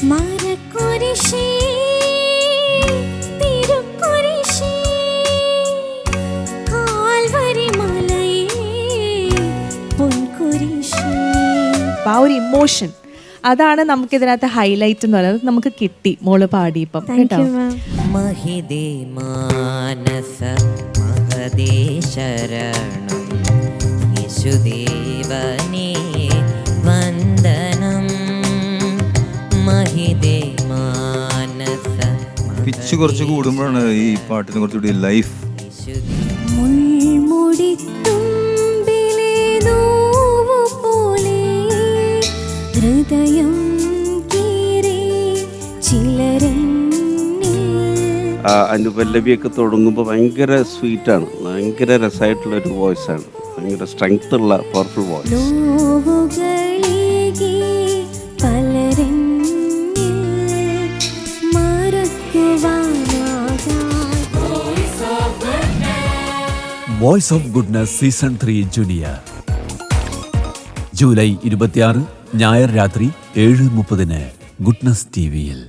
മരക്കുരിശേ തിരുക്കുരിശേ Calvary മലയേ പൊൻകുരിശേ. ആ ഒരു emotion അതാണ് നമുക്ക് ഇതിനകത്ത് ഹൈലൈറ്റ് എന്ന് പറയുന്നത്. നമുക്ക് കിട്ടി മോള് പാടിയപ്പം കേട്ടോ. മഹിതേ മാനസ മഹദേ ശരണം യേശുദേവനേ വന്ദനം. മഹിതേ മാനസ പിച്ച് കുറച്ച് കൂടുമ്പോഴാണ് ഈ പാട്ടിന് കുറച്ചുകൂടി ലൈഫ്. ഹൃദയം അനുപല്ലവിയൊക്കെ തുടങ്ങുമ്പോൾ ഭയങ്കര സ്വീറ്റാണ്, ഭയങ്കര രസമായിട്ടുള്ളൊരു വോയിസാണ്, ഭയങ്കര സ്ട്രെങ്ത് ഉള്ള powerful voice. Voice of goodness season 3 junior July 26 ഞായർ രാത്രി 7:30 ഗുഡ്നസ് ടിവിയിൽ.